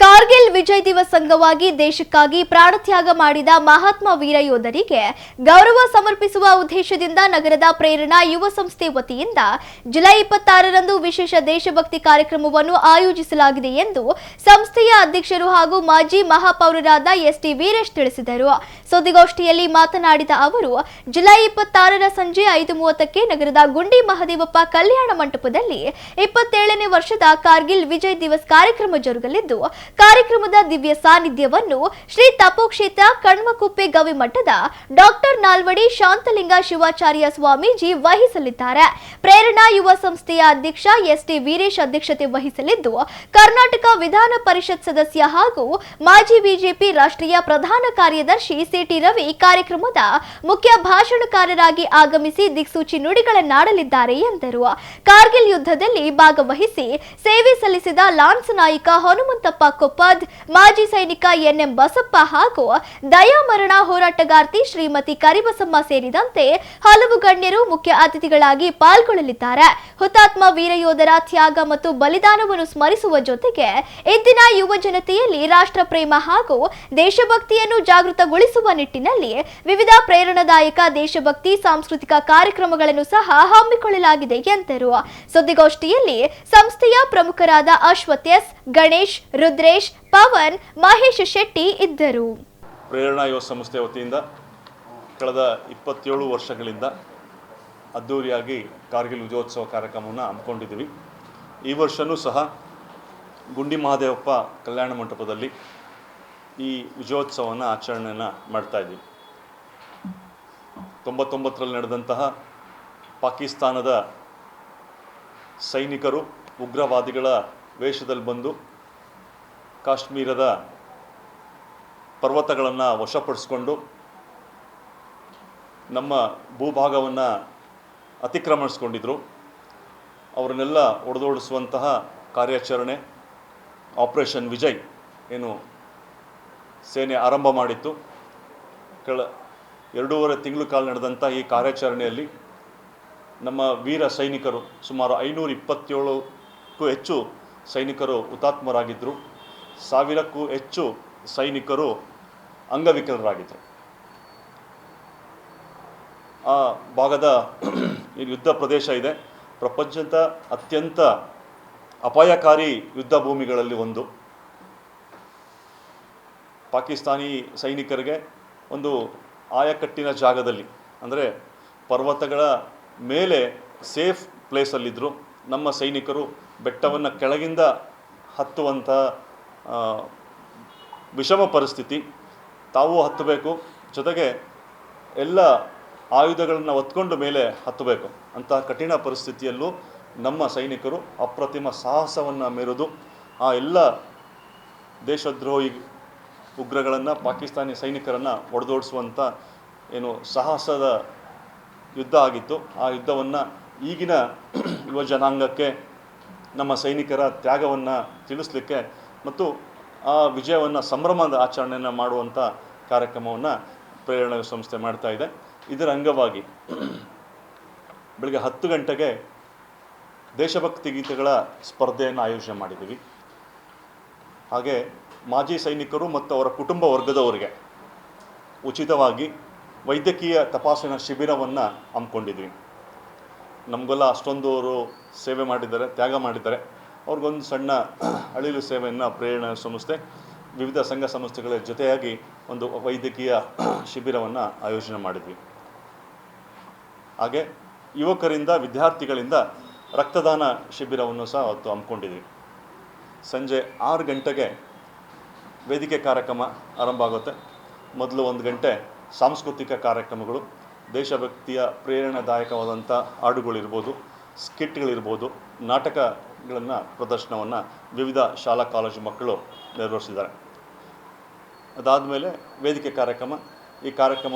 ಕಾರ್ಗಿಲ್ ವಿಜಯ್ ದಿವಸ್ ಅಂಗವಾಗಿ ದೇಶಕ್ಕಾಗಿ ಪ್ರಾಣತ್ಯಾಗ ಮಾಡಿದ ಮಹಾತ್ಮ ವೀರ ಯೋಧರಿಗೆ ಗೌರವ ಸಮರ್ಪಿಸುವ ಉದ್ದೇಶದಿಂದ ನಗರದ ಪ್ರೇರಣಾ ಯುವ ಸಂಸ್ಥೆ ವತಿಯಿಂದ ಜುಲೈ 26ರಂದು ವಿಶೇಷ ದೇಶಭಕ್ತಿ ಕಾರ್ಯಕ್ರಮವನ್ನು ಆಯೋಜಿಸಲಾಗಿದೆ ಎಂದು ಸಂಸ್ಥೆಯ ಅಧ್ಯಕ್ಷರು ಹಾಗೂ ಮಾಜಿ ಮಹಾಪೌರರಾದ ಎಸ್.ಟಿ. ವೀರೇಶ್ ತಿಳಿಸಿದರು. ಸುದ್ದಿಗೋಷ್ಠಿಯಲ್ಲಿ ಮಾತನಾಡಿದ ಅವರು, ಜುಲೈ 26ರ ಸಂಜೆ 5:30ಕ್ಕೆ ನಗರದ ಗುಂಡಿ ಮಹದೇವಪ್ಪ ಕಲ್ಯಾಣ ಮಂಟಪದಲ್ಲಿ 27ನೇ ವರ್ಷದ ಕಾರ್ಗಿಲ್ ವಿಜಯ್ ದಿವಸ್ ಕಾರ್ಯಕ್ರಮ ಜರುಗಲಿದ್ದು, ಕಾರ್ಯಕ್ರಮದ ದಿವ್ಯ ಸಾನ್ನಿಧ್ಯವನ್ನು ಶ್ರೀ ತಪೋಕ್ಷೇತ್ರ ಕಣ್ವಕುಪ್ಪೆ ಗವಿಮಠದ ಡಾಕ್ಟರ್ ನಾಲ್ವಡಿ ಶಾಂತಲಿಂಗ ಶಿವಾಚಾರ್ಯ ಸ್ವಾಮೀಜಿ ವಹಿಸಲಿದ್ದಾರೆ. ಪ್ರೇರಣಾ ಯುವ ಸಂಸ್ಥೆಯ ಅಧ್ಯಕ್ಷ ಎಸ್.ಟಿ. ವೀರೇಶ್ ಅಧ್ಯಕ್ಷತೆ ವಹಿಸಲಿದ್ದು, ಕರ್ನಾಟಕ ವಿಧಾನ ಪರಿಷತ್ ಸದಸ್ಯ ಹಾಗೂ ಮಾಜಿ ಬಿಜೆಪಿ ರಾಷ್ಟ್ರೀಯ ಪ್ರಧಾನ ಕಾರ್ಯದರ್ಶಿ ಸಿ.ಟಿ. ರವಿ ಕಾರ್ಯಕ್ರಮದ ಮುಖ್ಯ ಭಾಷಣಕಾರರಾಗಿ ಆಗಮಿಸಿ ದಿಕ್ಸೂಚಿ ನುಡಿಗಳನ್ನಾಡಲಿದ್ದಾರೆ ಎಂದರು. ಕಾರ್ಗಿಲ್ ಯುದ್ಧದಲ್ಲಿ ಭಾಗವಹಿಸಿ ಸೇವೆ ಸಲ್ಲಿಸಿದ ಲಾನ್ಸ್ ನಾಯಕ ಹನುಮಂತಪ್ಪ ಕೊಪ್ಪದ್, ಮಾಜಿ ಸೈನಿಕ ಎನ್.ಎಂ. ಬಸಪ್ಪ ಹಾಗೂ ದಯಾಮರಣ ಹೋರಾಟಗಾರ್ತಿ ಶ್ರೀಮತಿ ಕರಿಬಸಮ್ಮ ಸೇರಿದಂತೆ ಹಲವು ಗಣ್ಯರು ಮುಖ್ಯ ಅತಿಥಿಗಳಾಗಿ ಪಾಲ್ಗೊಳ್ಳಲಿದ್ದಾರೆ. ಹುತಾತ್ಮ ವೀರಯೋಧರ ತ್ಯಾಗ ಮತ್ತು ಬಲಿದಾನವನ್ನು ಸ್ಮರಿಸುವ ಜೊತೆಗೆ ಇಂದಿನ ಯುವ ಜನತೆಯಲ್ಲಿ ರಾಷ್ಟ್ರ ಪ್ರೇಮ ಹಾಗೂ ದೇಶಭಕ್ತಿಯನ್ನು ಜಾಗೃತಗೊಳಿಸುವ ನಿಟ್ಟಿನಲ್ಲಿ ವಿವಿಧ ಪ್ರೇರಣಾದಾಯಕ ದೇಶಭಕ್ತಿ ಸಾಂಸ್ಕೃತಿಕ ಕಾರ್ಯಕ್ರಮಗಳನ್ನು ಸಹ ಹಮ್ಮಿಕೊಳ್ಳಲಾಗಿದೆ ಎಂದರು. ಸುದ್ದಿಗೋಷ್ಠಿಯಲ್ಲಿ ಸಂಸ್ಥೆಯ ಪ್ರಮುಖರಾದ ಅಶ್ವಥ್ ಎಸ್, ಗಣೇಶ್, ರುದ್ರೇಶ್, ಪವನ್, ಮಹೇಶ್ ಶೆಟ್ಟಿ ಇದ್ದರು. ಪ್ರೇರಣಾ ಯುವ ಸಂಸ್ಥೆ ವತಿಯಿಂದ ಕಳೆದ 27 ವರ್ಷಗಳಿಂದ ಅದ್ದೂರಿಯಾಗಿ ಕಾರ್ಗಿಲ್ ವಿಜಯೋತ್ಸವ ಕಾರ್ಯಕ್ರಮವನ್ನು ಹಮ್ಮಿಕೊಂಡಿದ್ದೀವಿ. ಈ ವರ್ಷವೂ ಸಹ ಗುಂಡಿ ಮಹದೇವಪ್ಪ ಕಲ್ಯಾಣ ಮಂಟಪದಲ್ಲಿ ಈ ವಿಜಯೋತ್ಸವವನ್ನು ಆಚರಣೆಯನ್ನು ಮಾಡ್ತಾಯಿದ್ದೀವಿ. 99ರಲ್ಲಿ ನಡೆದಂತಹ ಪಾಕಿಸ್ತಾನದ ಸೈನಿಕರು ಉಗ್ರವಾದಿಗಳ ವೇಷದಲ್ಲಿ ಬಂದು ಕಾಶ್ಮೀರದ ಪರ್ವತಗಳನ್ನು ವಶಪಡಿಸಿಕೊಂಡು ನಮ್ಮ ಭೂಭಾಗವನ್ನು ಅತಿಕ್ರಮಿಸಿಕೊಂಡಿದ್ದರು. ಅವರನ್ನೆಲ್ಲ ಹೊಡೆದೋಡಿಸುವಂತಹ ಕಾರ್ಯಾಚರಣೆ ಆಪರೇಷನ್ ವಿಜಯ್ ಏನು ಸೇನೆ ಆರಂಭ ಮಾಡಿತ್ತು. 2.5 ತಿಂಗಳು ಕಾಲ ನಡೆದಂಥ ಈ ಕಾರ್ಯಾಚರಣೆಯಲ್ಲಿ ನಮ್ಮ ವೀರ ಸೈನಿಕರು ಸುಮಾರು 527ಕ್ಕೂ ಹೆಚ್ಚು ಸೈನಿಕರು ಹುತಾತ್ಮರಾಗಿದ್ದರು. 1000ಕ್ಕೂ ಹೆಚ್ಚು ಸೈನಿಕರು ಅಂಗವಿಕಲರಾಗಿದ್ದರು. ಆ ಭಾಗದ ಈ ಯುದ್ಧ ಪ್ರದೇಶ ಇದೆ, ಪ್ರಪಂಚದ ಅತ್ಯಂತ ಅಪಾಯಕಾರಿ ಯುದ್ಧ ಭೂಮಿಗಳಲ್ಲಿ ಒಂದು. ಪಾಕಿಸ್ತಾನಿ ಸೈನಿಕರಿಗೆ ಒಂದು ಆಯಕಟ್ಟಿನ ಜಾಗದಲ್ಲಿ, ಅಂದರೆ ಪರ್ವತಗಳ ಮೇಲೆ ಸೇಫ್ ಪ್ಲೇಸಲ್ಲಿದ್ದರು. ನಮ್ಮ ಸೈನಿಕರು ಬೆಟ್ಟವನ್ನು ಕೆಳಗಿಂದ ಹತ್ತುವಂಥ ವಿಷಮ ಪರಿಸ್ಥಿತಿ, ತಾವೂ ಹತ್ತಬೇಕು, ಜೊತೆಗೆ ಎಲ್ಲ ಆಯುಧಗಳನ್ನು ಹೊತ್ಕೊಂಡು ಮೇಲೆ ಹತ್ತಬೇಕು. ಅಂತಹ ಕಠಿಣ ಪರಿಸ್ಥಿತಿಯಲ್ಲೂ ನಮ್ಮ ಸೈನಿಕರು ಅಪ್ರತಿಮ ಸಾಹಸವನ್ನು ಮೆರೆದು ಆ ಎಲ್ಲ ದೇಶದ್ರೋಹಿ ಉಗ್ರಗಳನ್ನು, ಪಾಕಿಸ್ತಾನಿ ಸೈನಿಕರನ್ನು ಹೊಡೆದೋಡಿಸುವಂಥ ಏನು ಸಾಹಸದ ಯುದ್ಧ ಆಗಿತ್ತು. ಆ ಯುದ್ಧವನ್ನು ಈಗಿನ ಯುವ ಜನಾಂಗಕ್ಕೆ ನಮ್ಮ ಸೈನಿಕರ ತ್ಯಾಗವನ್ನು ತಿಳಿಸಲಿಕ್ಕೆ ಮತ್ತು ಆ ವಿಜಯವನ್ನು ಸಂಭ್ರಮದ ಆಚರಣೆಯನ್ನು ಮಾಡುವಂಥ ಕಾರ್ಯಕ್ರಮವನ್ನು ಪ್ರೇರಣಾ ಸಂಸ್ಥೆ ಮಾಡ್ತಾಯಿದೆ. ಇದರ ಅಂಗವಾಗಿ ಬೆಳಗ್ಗೆ 10 ಗಂಟೆಗೆ ದೇಶಭಕ್ತಿ ಗೀತೆಗಳ ಸ್ಪರ್ಧೆಯನ್ನು ಆಯೋಜನೆ ಮಾಡಿದ್ದೀವಿ. ಹಾಗೆ ಮಾಜಿ ಸೈನಿಕರು ಮತ್ತು ಅವರ ಕುಟುಂಬ ವರ್ಗದವರಿಗೆ ಉಚಿತವಾಗಿ ವೈದ್ಯಕೀಯ ತಪಾಸಣಾ ಶಿಬಿರವನ್ನು ಹಮ್ಮಿಕೊಂಡಿದ್ವಿ. ನಮಗೆಲ್ಲ ಅಷ್ಟೊಂದು ಅವರು ಸೇವೆ ಮಾಡಿದ್ದಾರೆ, ತ್ಯಾಗ ಮಾಡಿದ್ದಾರೆ. ಅವ್ರಿಗೊಂದು ಸಣ್ಣ ಅಳಿಲು ಸೇವೆಯನ್ನು ಪ್ರೇರಣಾ ಸಂಸ್ಥೆ ವಿವಿಧ ಸಂಘ ಸಂಸ್ಥೆಗಳ ಜೊತೆಯಾಗಿ ಒಂದು ವೈದ್ಯಕೀಯ ಶಿಬಿರವನ್ನು ಆಯೋಜನೆ ಮಾಡಿದ್ವಿ. ಹಾಗೆ ಯುವಕರಿಂದ, ವಿದ್ಯಾರ್ಥಿಗಳಿಂದ ರಕ್ತದಾನ ಶಿಬಿರವನ್ನು ಸಹ ಅವತ್ತು ಹಮ್ಮಿಕೊಂಡಿದ್ವಿ. ಸಂಜೆ 6 ಗಂಟೆಗೆ ವೇದಿಕೆ ಕಾರ್ಯಕ್ರಮ ಆರಂಭ ಆಗುತ್ತೆ. ಮೊದಲು 1 ಗಂಟೆ ಸಾಂಸ್ಕೃತಿಕ ಕಾರ್ಯಕ್ರಮಗಳು, ದೇಶಭಕ್ತಿಯ ಪ್ರೇರಣಾದಾಯಕವಾದಂಥ ಹಾಡುಗಳಿರ್ಬೋದು, ಸ್ಕಿಟ್ಗಳಿರ್ಬೋದು, ನಾಟಕಗಳನ್ನು ಪ್ರದರ್ಶನವನ್ನು ವಿವಿಧ ಶಾಲಾ ಕಾಲೇಜು ಮಕ್ಕಳು ನೆರವೇರಿಸಿದ್ದಾರೆ. ಅದಾದಮೇಲೆ ವೇದಿಕೆ ಕಾರ್ಯಕ್ರಮ. ಈ ಕಾರ್ಯಕ್ರಮ